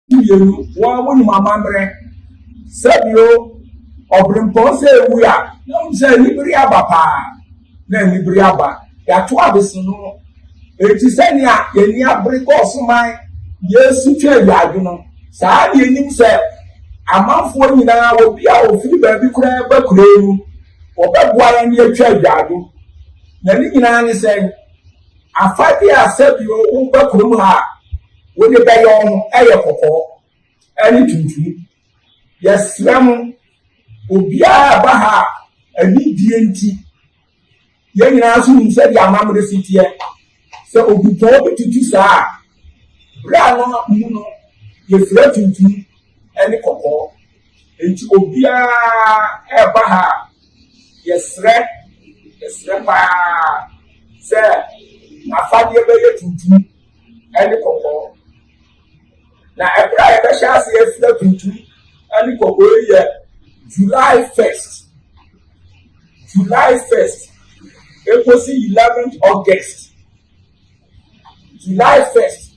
you one mamre Sabio or Brimpose, we are no say Libriaba pa, then Libriaba, Yatuabisino. It is any bricos my yes, you know. Sadi himself, a month for you now will be our free baby crab, cream, or that wine near Chagadu. Then he said, I 5 years said you over Krumha with the Bayon Ayako, anything. Yes, Ram, Ubia Baha, a need DNT. Young Nasu said, your mamma the city. So, we told to Tisa. Brano, you know, you flirting to any cocoa. And to Ubia Baha. Yes, Red, yes, Rapa, sir. Na fadi ebe tutu any cocoa. Na ebra ebe shasi efle tutu any cocoa ye July 1st. July 1st. Ekosi 11th August. July 1st.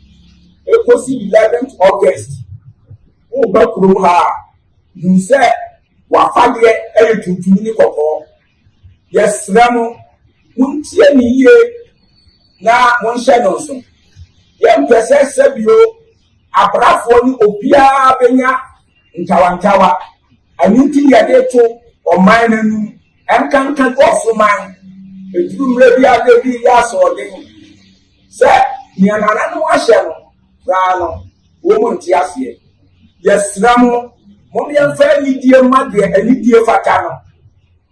Ekosi 11th August. O ba kuro ha. You say wa fadi ebe tutu ni cocoa. Yes, Ramo. Untie ni ye. Na mon shenonso yem pese sebio abrafo ni obia benya ntawantawa anyuti yade to oman nanu enkankan ofuman edurumre bia de bi ya so den se ni anana no ahye no ra no wo mo nti ase yesram mo yem fa ni die made ani die fata no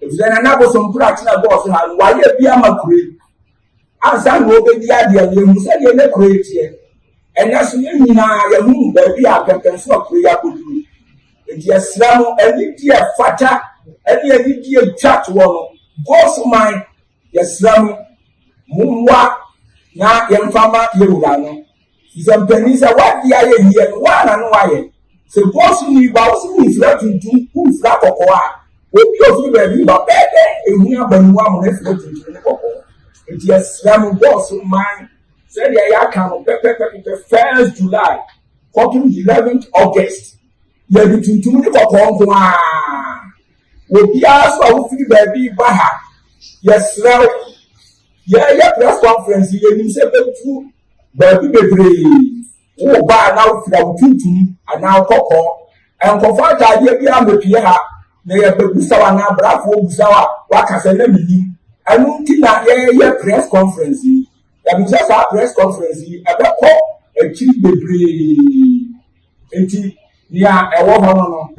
efena na bo so mpura tena bo so ha wa ye bia makure Asa no be dia dia ye mu se ye na create ye enya so ye nyina ye hu ba bi akankanso akure ya kodu enti esra no ani dia fata ani dia chat wo no boss man yesra no mumwa na ye mfama ye wura no izampani sa wa dia ye ye no wa na no wa ye se boss ni ba wo ni fira tuntum ku fira kokoa obi ofi ba bi ba bebe ehu abanwa mo na fira tuntum ne kokoa. It is Ram boss man said ya can the 1st July, 11th August. You are between 2 minutes of home. Will be asked for free baby Baha. Yes, Ram. Yeah, press conference. You didn't say two baby baby. Oh, by now from 2 and now Coco and for 5 idea beyond the Pierre. They have been Sawana, Bravo, Sawa, Wakasan. I don't think that yeah press conference. That is just a press conference. About a cheap baby. And yeah, a woman.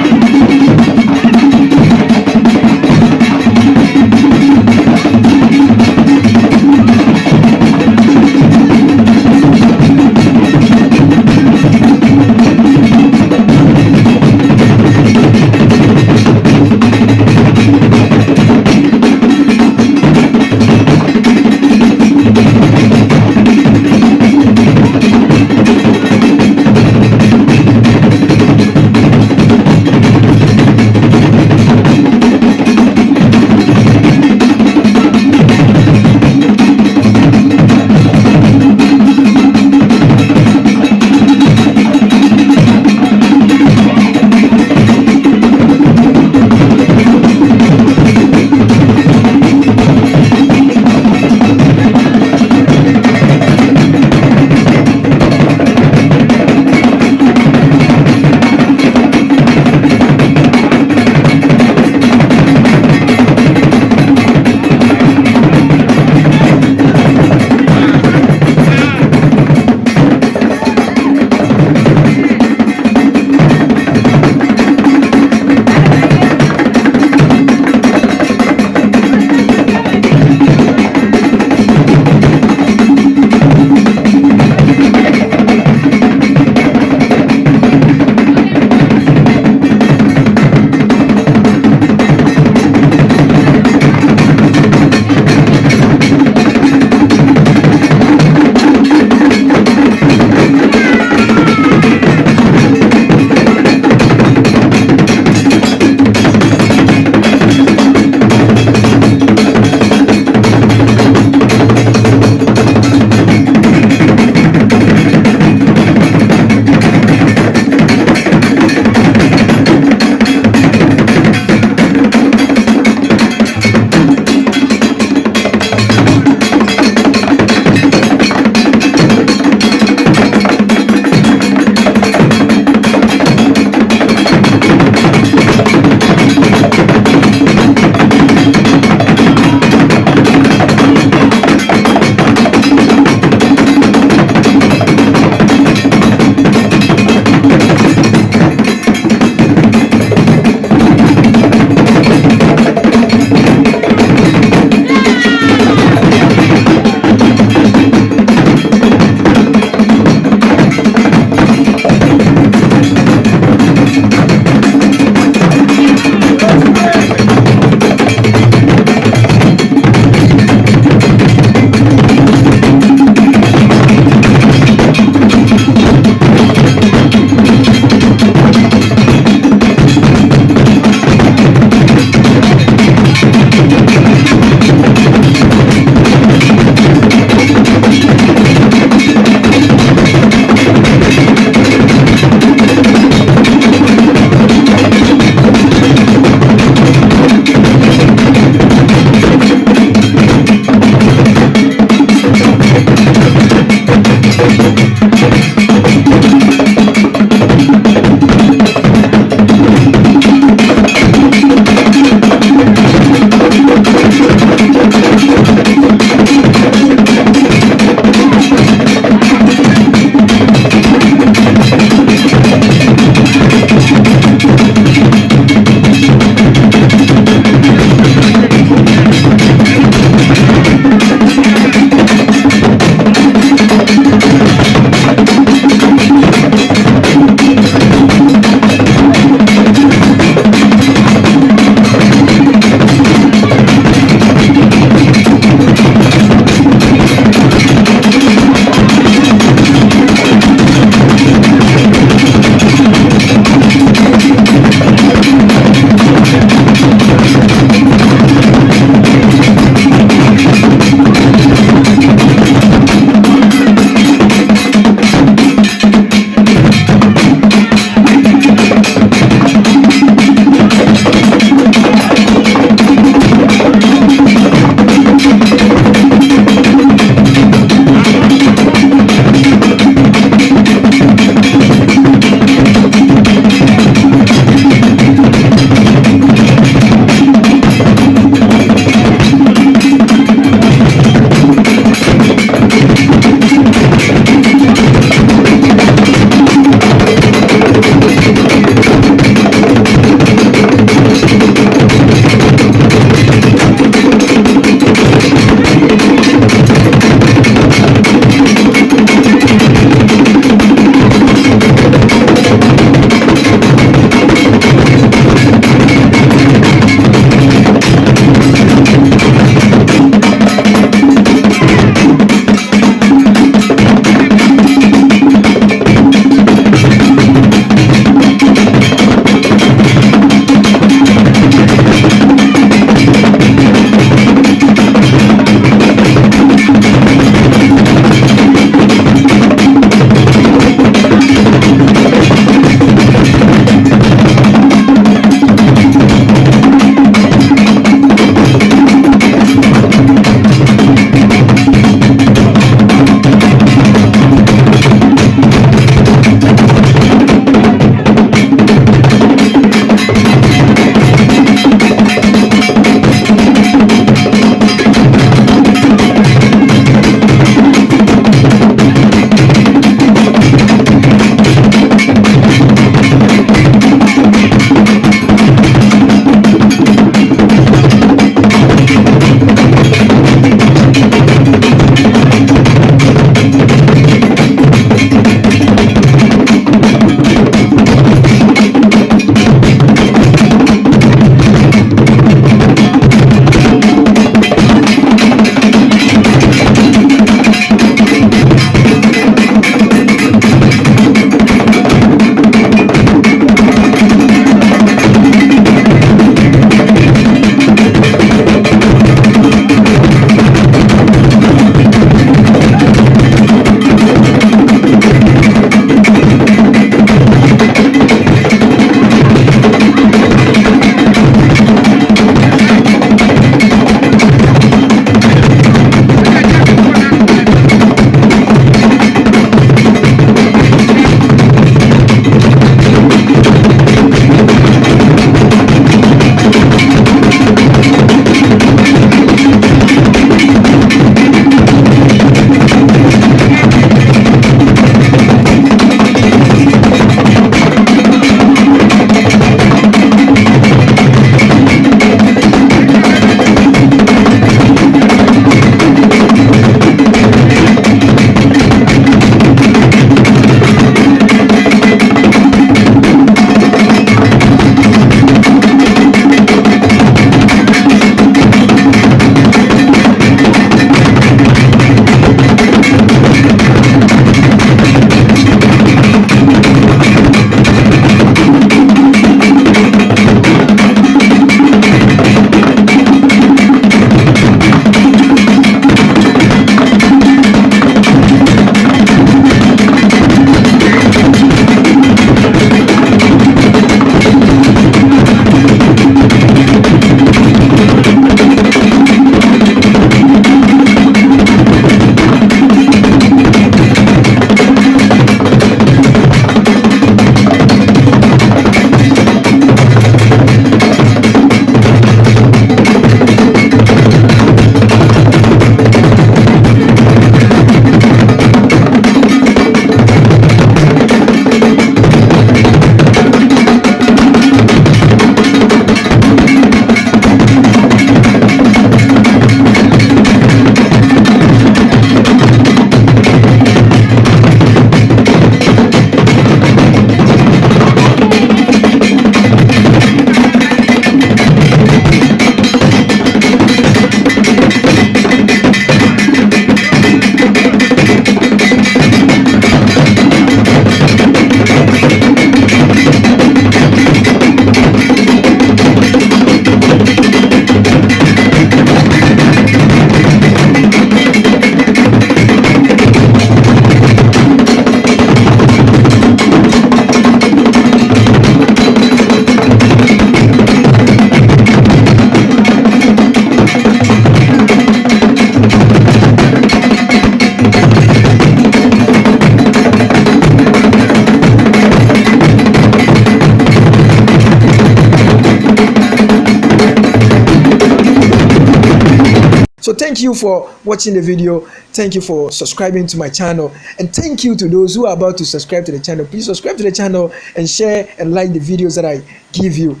So thank you for watching the video. Thank you for subscribing to my channel. And thank you to those who are about to subscribe to the channel. Please subscribe to the channel and share and like the videos that I give you.